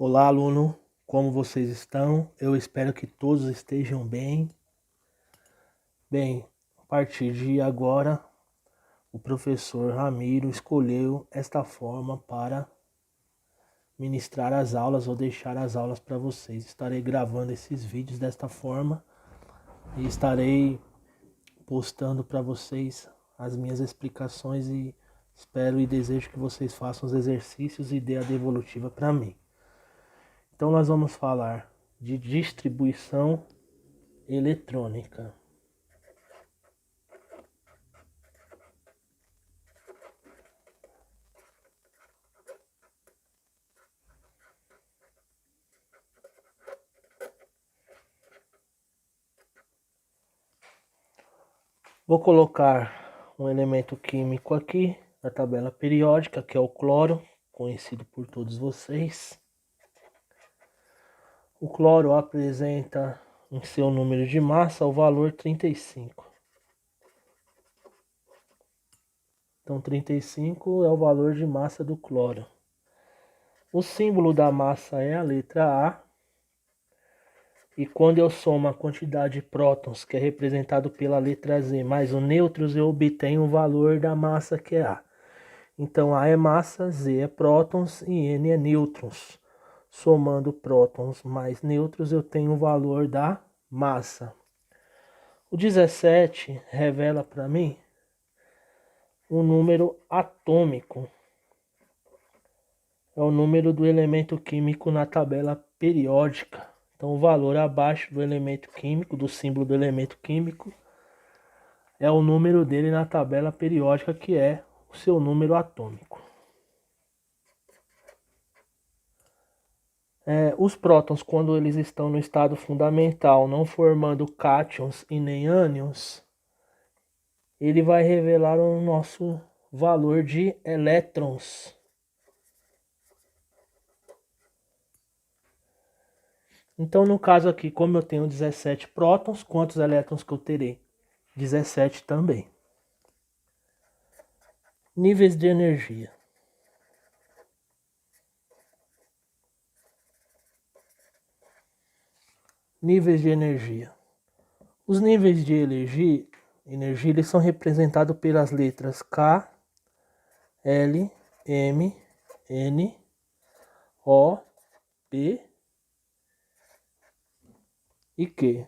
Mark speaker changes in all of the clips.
Speaker 1: Olá, aluno, como vocês estão? Eu espero que todos estejam bem. Bem, a partir de agora, o professor Ramiro escolheu esta forma para ministrar as aulas ou deixar as aulas para vocês. Estarei gravando esses vídeos desta forma e estarei postando para vocês as minhas explicações e espero e desejo que vocês façam os exercícios e dê a devolutiva para mim. Então nós vamos falar de distribuição eletrônica. Vou colocar um elemento químico aqui na tabela periódica, que é o cloro, conhecido por todos vocês. O cloro apresenta em seu número de massa o valor 35. Então 35 é o valor de massa do cloro. O símbolo da massa é a letra A. E quando eu somo a quantidade de prótons, que é representado pela letra Z, mais os nêutrons, eu obtenho o valor da massa, que é A. Então A é massa, Z é prótons e N é nêutrons. Somando prótons mais nêutrons, eu tenho o valor da massa. O 17 revela para mim o número atômico. É o número do elemento químico na tabela periódica. Então, o valor abaixo do elemento químico, do símbolo do elemento químico, é o número dele na tabela periódica, que é o seu número atômico. Os prótons, quando eles estão no estado fundamental, não formando cátions e nem ânions, ele vai revelar o nosso valor de elétrons. Então, no caso aqui, como eu tenho 17 prótons, quantos elétrons que eu terei? 17 também. Níveis de energia. Níveis de energia. Os níveis de energia eles são representados pelas letras K, L, M, N, O, P e Q.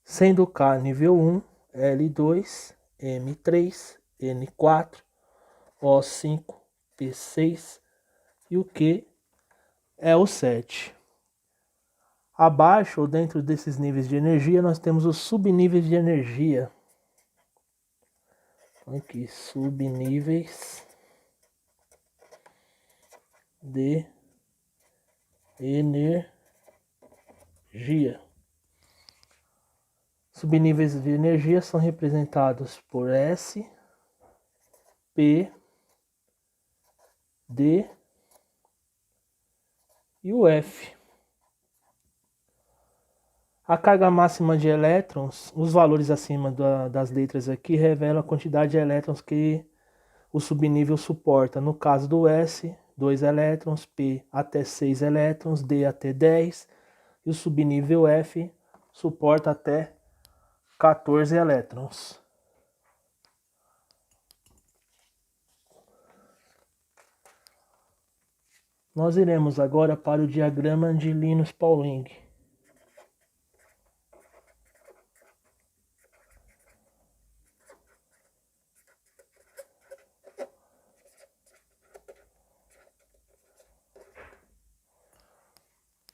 Speaker 1: Sendo K nível 1, L2, M3, N4, O5, P6 e o Q é o 7. Abaixo ou dentro desses níveis de energia nós temos os subníveis de energia. Aqui, subníveis de energia. Subníveis de energia são representados por S, P, D e o F. A carga máxima de elétrons, os valores acima das letras aqui, revelam a quantidade de elétrons que o subnível suporta. No caso do S, 2 elétrons, P até 6 elétrons, D até 10 e o subnível F suporta até 14 elétrons. Nós iremos agora para o diagrama de Linus-Pauling.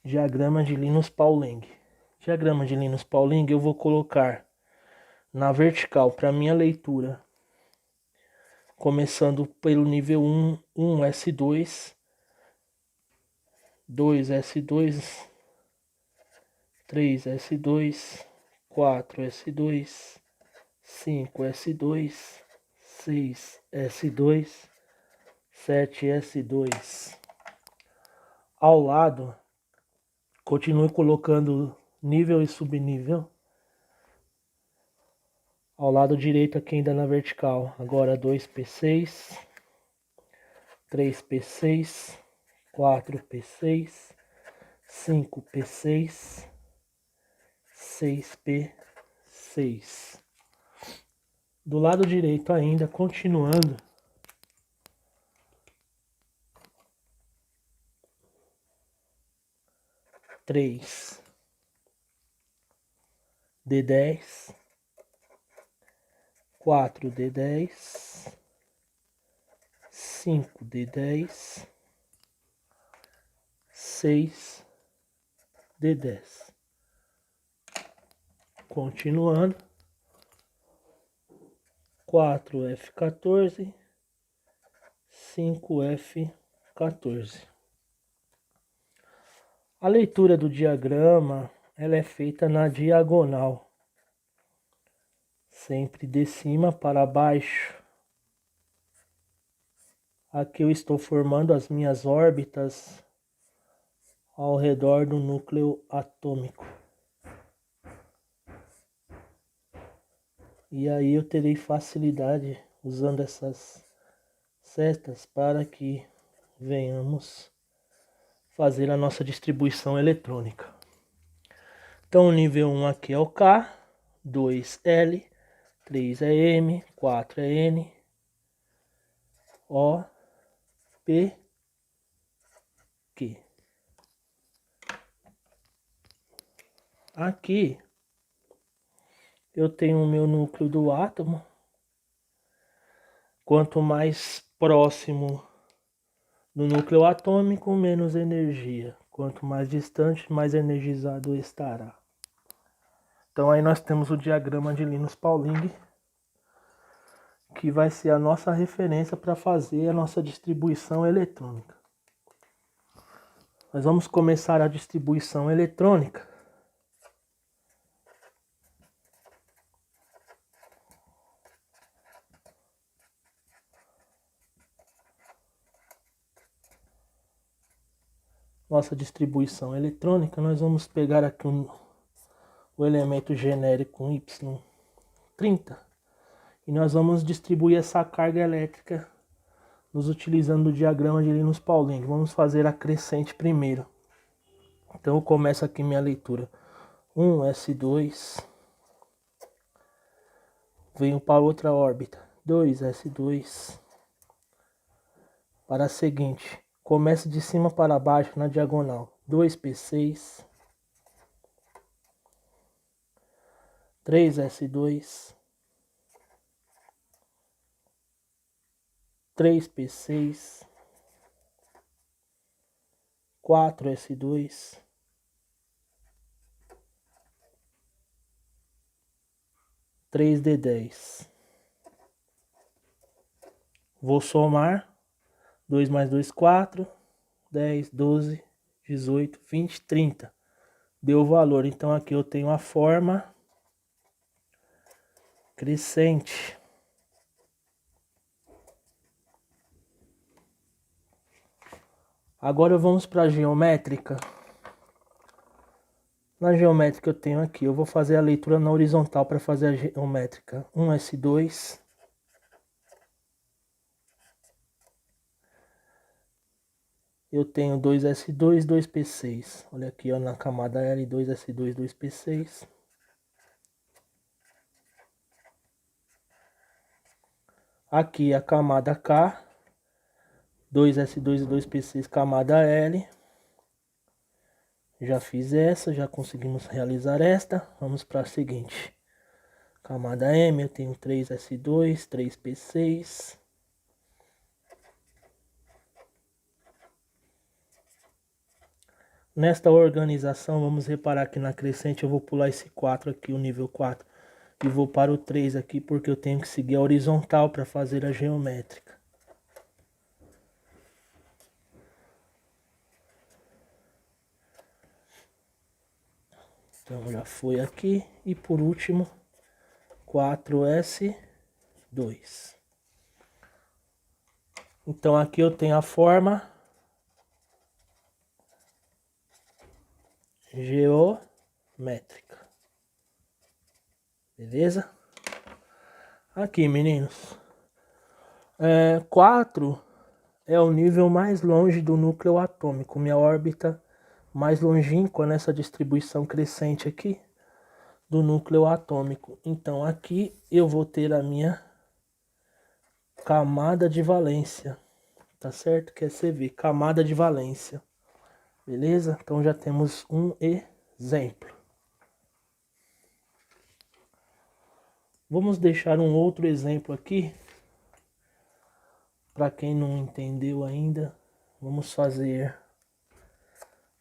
Speaker 1: Diagrama de Linus-Pauling. Diagrama de Linus-Pauling eu vou colocar na vertical para minha leitura. Começando pelo nível 1, 1S2, 2S2, 3S2, 4S2, 5S2, 6S2, 7S2. Ao lado, continue colocando nível e subnível. Ao lado direito aqui ainda na vertical. Agora 2P6, 3P6, 4P6, 5p6, 6p6. Do lado direito ainda, continuando, três D10, 4d10, 5d10, 6d10. Continuando, 4f14, 5f14. A leitura do diagrama, ela é feita na diagonal, sempre de cima para baixo. Aqui eu estou formando as minhas órbitas ao redor do núcleo atômico. E aí eu terei facilidade usando essas setas para que venhamos fazer a nossa distribuição eletrônica. Então o nível 1 aqui é o K, 2 L, 3 é M, 4 é N, O, P, Q. Aqui eu tenho o meu núcleo do átomo. Quanto mais próximo do núcleo atômico, menos energia. Quanto mais distante, mais energizado estará. Então aí nós temos o diagrama de Linus Pauling, que vai ser a nossa referência para fazer a nossa distribuição eletrônica. Nós vamos começar a distribuição eletrônica nós vamos pegar aqui o elemento genérico Y30 e nós vamos distribuir essa carga elétrica nos utilizando o diagrama de Linus Pauling. Vamos fazer a crescente primeiro. Então eu começo aqui minha leitura. 1s2, venho para outra órbita, 2s2, para a seguinte, começo de cima para baixo na diagonal, 2p6, 3s2, 3p6, 4s2, 3d10. Vou somar. 2 mais 2, 4, 10, 12, 18, 20, 30. Deu o valor. Então aqui eu tenho a forma crescente. Agora vamos para a geométrica. Na geométrica eu tenho aqui, eu vou fazer a leitura na horizontal para fazer a geométrica. 1s2. Eu tenho 2s2, 2p6. Olha aqui, ó, na camada L, 2s2, 2p6. Aqui a camada K, 2s2 e 2p6, camada L. Já fiz essa, já conseguimos realizar esta. Vamos para a seguinte. Camada M, eu tenho 3s2, 3p6. Nesta organização, vamos reparar que na crescente eu vou pular esse 4 aqui, o nível 4. E vou para o 3 aqui, porque eu tenho que seguir a horizontal para fazer a geométrica. Então já foi aqui. E por último, 4s2. Então aqui eu tenho a forma geométrica. Beleza? Aqui, meninos. 4 é o nível mais longe do núcleo atômico. Minha órbita mais longínqua nessa distribuição crescente aqui do núcleo atômico. Então aqui eu vou ter a minha camada de valência, tá certo? Que é CV, camada de valência. Beleza? Então já temos um exemplo. Vamos deixar um outro exemplo aqui. Para quem não entendeu ainda, vamos fazer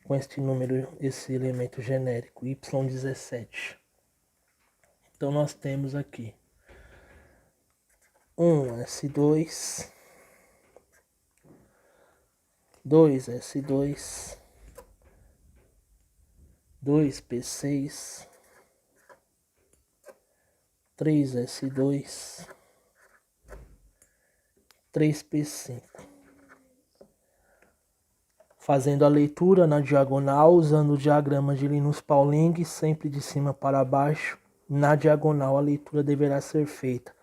Speaker 1: com este número, esse elemento genérico, Y17. Então nós temos aqui um S2, 2S2, 2P6, 3S2, 3P5. Fazendo a leitura na diagonal, usando o diagrama de Linus Pauling, sempre de cima para baixo, na diagonal a leitura deverá ser feita.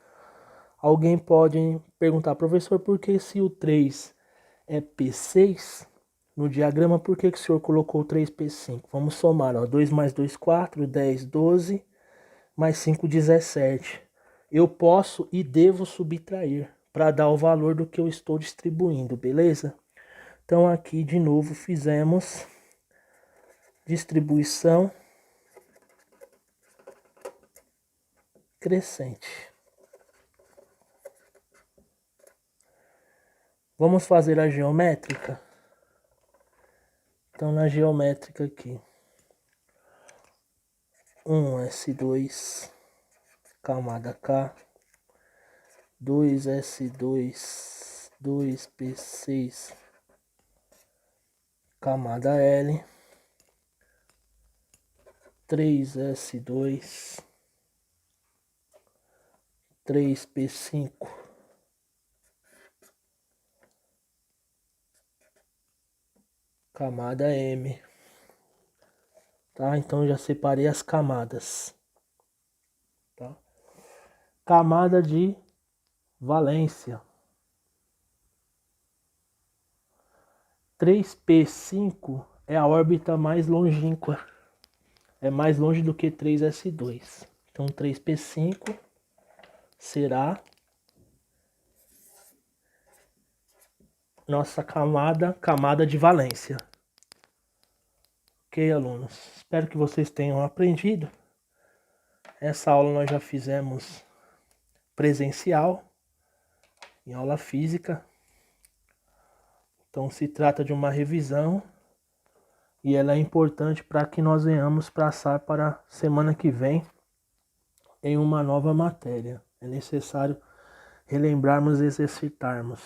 Speaker 1: Alguém pode perguntar, professor, por que se o 3 é P6, no diagrama, por que o senhor colocou 3P5? Vamos somar, ó, 2 mais 2, 4, 10, 12, mais 5, 17. Eu posso e devo subtrair para dar o valor do que eu estou distribuindo, beleza? Então aqui de novo fizemos distribuição crescente. Vamos fazer a geométrica? Então na geométrica aqui, 1S2, camada K, 2S2, 2P6, camada L, 3S2, 3P5, camada M. Tá? Então já separei as camadas. Tá? Camada de valência. 3P5 é a órbita mais longínqua. É mais longe do que 3S2. Então 3P5 será nossa camada de valência. Ok, alunos? Espero que vocês tenham aprendido. Essa aula nós já fizemos presencial, em aula física. Então se trata de uma revisão e ela é importante para que nós venhamos passar para a semana que vem em uma nova matéria. É necessário relembrarmos e exercitarmos.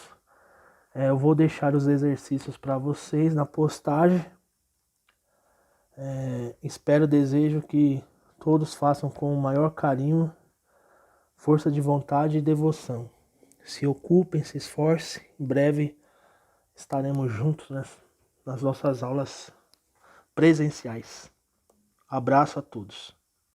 Speaker 1: Eu vou deixar os exercícios para vocês na postagem. Desejo que todos façam com o maior carinho, força de vontade e devoção. Se ocupem, se esforcem. Em breve estaremos juntos, né, nas nossas aulas presenciais. Abraço a todos.